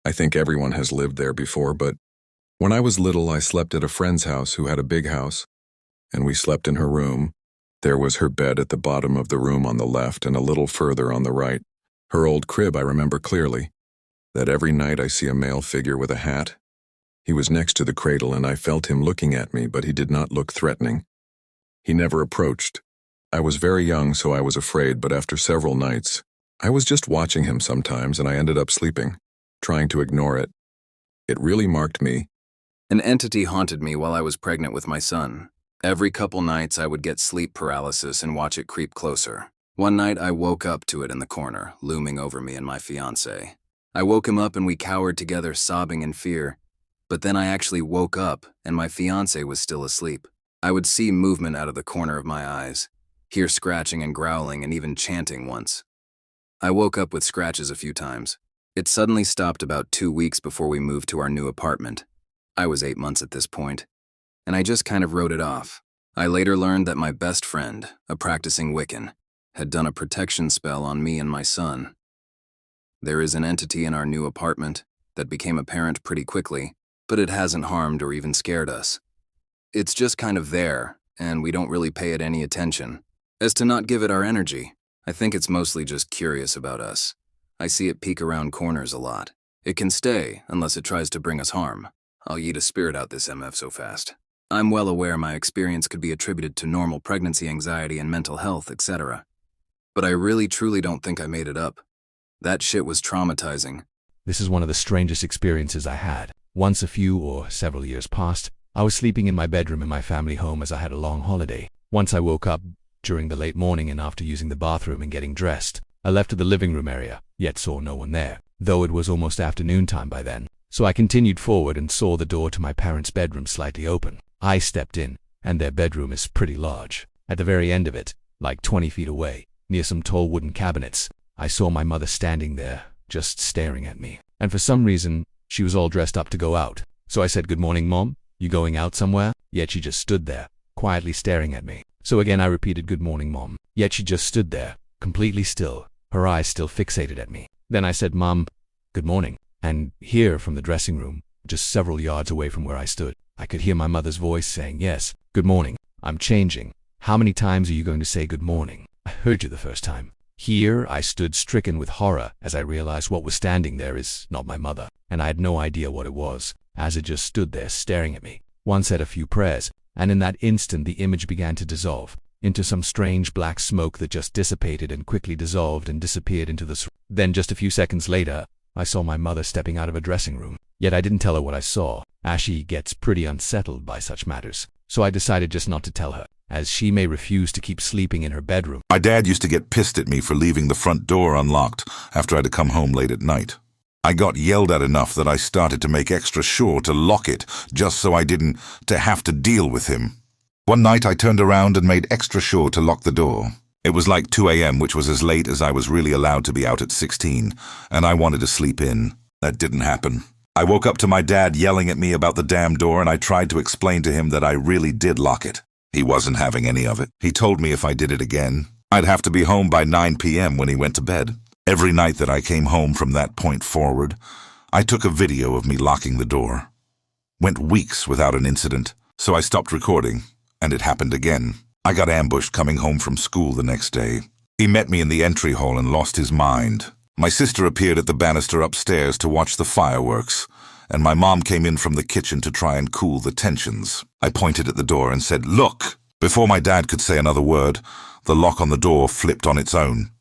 I think everyone has lived there before, but when I was little, I slept at a friend's house who had a big house, and we slept in her room. There was her bed at the bottom of the room on the left and a little further on the right. Her old crib I remember clearly, that every night I see a male figure with a hat. He was next to the cradle and I felt him looking at me, but he did not look threatening. He never approached. I was very young, so I was afraid, but after several nights, I was just watching him sometimes and I ended up sleeping, trying to ignore it. It really marked me. An entity haunted me while I was pregnant with my son. Every couple nights I would get sleep paralysis and watch it creep closer. One night I woke up to it in the corner, looming over me and my fiancé. I woke him up and we cowered together, sobbing in fear. But then I actually woke up and my fiancé was still asleep. I would see movement out of the corner of my eyes, hear scratching and growling and even chanting once. I woke up with scratches a few times. It suddenly stopped about 2 weeks before we moved to our new apartment. I was 8 months at this point, and I just kind of wrote it off. I later learned that my best friend, a practicing Wiccan, had done a protection spell on me and my son. There is an entity in our new apartment that became apparent pretty quickly, but it hasn't harmed or even scared us. It's just kind of there, and we don't really pay it any attention. As to not give it our energy, I think it's mostly just curious about us. I see it peek around corners a lot. It can stay unless it tries to bring us harm. I'll yeet a spirit out this MF so fast. I'm well aware my experience could be attributed to normal pregnancy anxiety and mental health, etc. But I really truly don't think I made it up. That shit was traumatizing. This is one of the strangest experiences I had. Once a few or several years past, I was sleeping in my bedroom in my family home as I had a long holiday. Once I woke up during the late morning and after using the bathroom and getting dressed, I left to the living room area, yet saw no one there, though it was almost afternoon time by then. So I continued forward and saw the door to my parents' bedroom slightly open. I stepped in, and their bedroom is pretty large. At the very end of it, like 20 feet away, near some tall wooden cabinets, I saw my mother standing there, just staring at me. And for some reason, she was all dressed up to go out. So I said, "Good morning, Mom. You going out somewhere?" Yet she just stood there, quietly staring at me. So again I repeated, "Good morning, Mom." Yet she just stood there, completely still, her eyes still fixated at me. Then I said, "Mom, good morning." And here from the dressing room, just several yards away from where I stood, I could hear my mother's voice saying, "Yes, good morning. I'm changing. How many times are you going to say good morning? I heard you the first time." Here I stood stricken with horror as I realized what was standing there is not my mother, and I had no idea what it was, as it just stood there staring at me. One said a few prayers, and in that instant the image began to dissolve into some strange black smoke that just dissipated and quickly dissolved and disappeared into the Then just a few seconds later, I saw my mother stepping out of a dressing room. Yet I didn't tell her what I saw, as she gets pretty unsettled by such matters. So I decided just not to tell her, as she may refuse to keep sleeping in her bedroom. My dad used to get pissed at me for leaving the front door unlocked after I'd come home late at night. I got yelled at enough that I started to make extra sure to lock it, just so I didn't have to deal with him. One night I turned around and made extra sure to lock the door. It was like 2 a.m., which was as late as I was really allowed to be out at 16, and I wanted to sleep in. That didn't happen. I woke up to my dad yelling at me about the damn door, and I tried to explain to him that I really did lock it. He wasn't having any of it. He told me if I did it again, I'd have to be home by 9 p.m. when he went to bed. Every night that I came home from that point forward, I took a video of me locking the door. Went weeks without an incident, so I stopped recording, and it happened again. I got ambushed coming home from school the next day. He met me in the entry hall and lost his mind. My sister appeared at the banister upstairs to watch the fireworks, and my mom came in from the kitchen to try and cool the tensions. I pointed at the door and said, "Look!" Before my dad could say another word, the lock on the door flipped on its own.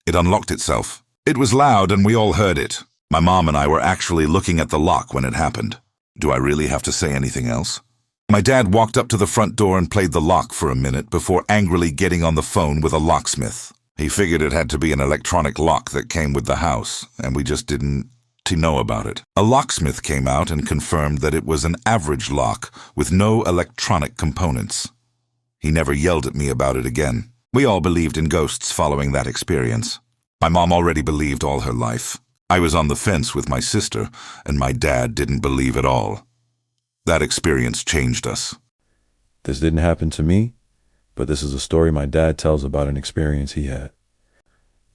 It unlocked itself. It was loud and we all heard it. My mom and I were actually looking at the lock when it happened. Do I really have to say anything else? My dad walked up to the front door and played the lock for a minute before angrily getting on the phone with a locksmith. He figured it had to be an electronic lock that came with the house, and we just didn't know about it. A locksmith came out and confirmed that it was an average lock with no electronic components. He never yelled at me about it again. We all believed in ghosts following that experience. My mom already believed all her life. I was on the fence with my sister, and my dad didn't believe at all. That experience changed us. This didn't happen to me, but this is a story my dad tells about an experience he had.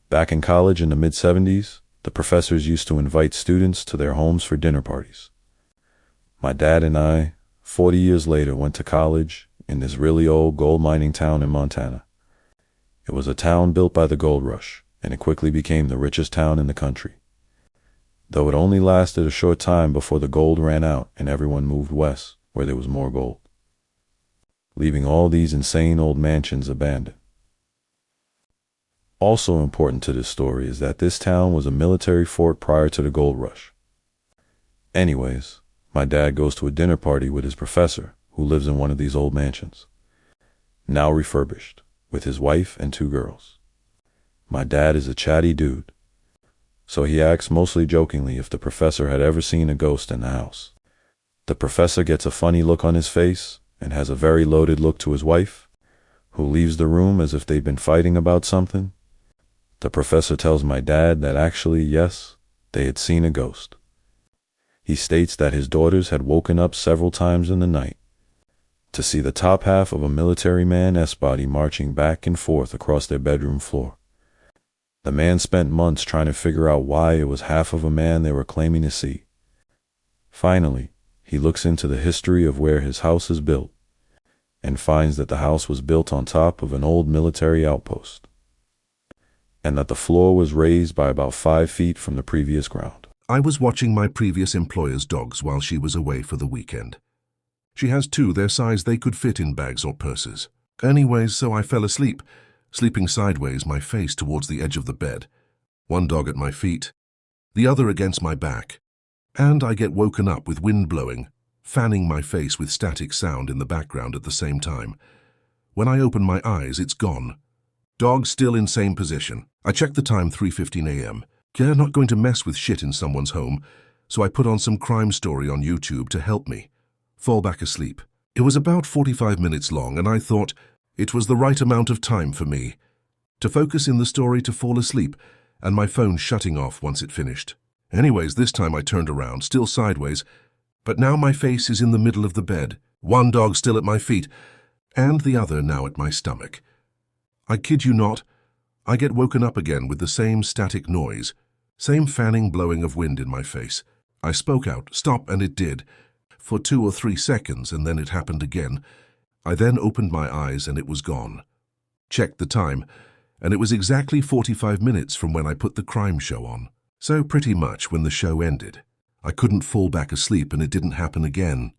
Back in college in the mid-70s, The professors used to invite students to their homes for dinner parties. My dad and I, 40 years later, went to college in this really old gold mining town in Montana. It was a town built by the gold rush, and it quickly became the richest town in the country. Though it only lasted a short time before the gold ran out and everyone moved west, where there was more gold, leaving all these insane old mansions abandoned. Also important to this story is that this town was a military fort prior to the gold rush. Anyways, my dad goes to a dinner party with his professor, who lives in one of these old mansions, now refurbished, with his wife and 2 girls. My dad is a chatty dude, so he asks mostly jokingly if the professor had ever seen a ghost in the house. The professor gets a funny look on his face and has a very loaded look to his wife, who leaves the room as if they'd been fighting about something. The professor tells my dad that actually, yes, they had seen a ghost. He states that his daughters had woken up several times in the night to see the top half of a military man's body marching back and forth across their bedroom floor. The man spent months trying to figure out why it was half of a man they were claiming to see. Finally, he looks into the history of where his house is built and finds that the house was built on top of an old military outpost, and that the floor was raised by about 5 feet from the previous ground. I was watching my previous employer's dogs while she was away for the weekend. She has 2 their size they could fit in bags or purses. Anyways, so I fell asleep, sleeping sideways, my face towards the edge of the bed. One dog at my feet, the other against my back. And I get woken up with wind blowing, fanning my face with static sound in the background at the same time. When I open my eyes, it's gone. Dog still in same position. I check the time, 3:15 a.m. They're not going to mess with shit in someone's home, so I put on some crime story on YouTube to help me fall back asleep. It was about 45 minutes long, and I thought it was the right amount of time for me to focus in the story to fall asleep, and my phone shutting off once it finished. Anyways, this time I turned around, still sideways, but now my face is in the middle of the bed, one dog still at my feet, and the other now at my stomach. I kid you not, I get woken up again with the same static noise, same fanning blowing of wind in my face. I spoke out, stop, and it did, for 2 or 3 seconds, and then it happened again. I then opened my eyes and it was gone. Checked the time, and it was exactly 45 minutes from when I put the crime show on. So pretty much when the show ended, I couldn't fall back asleep and it didn't happen again.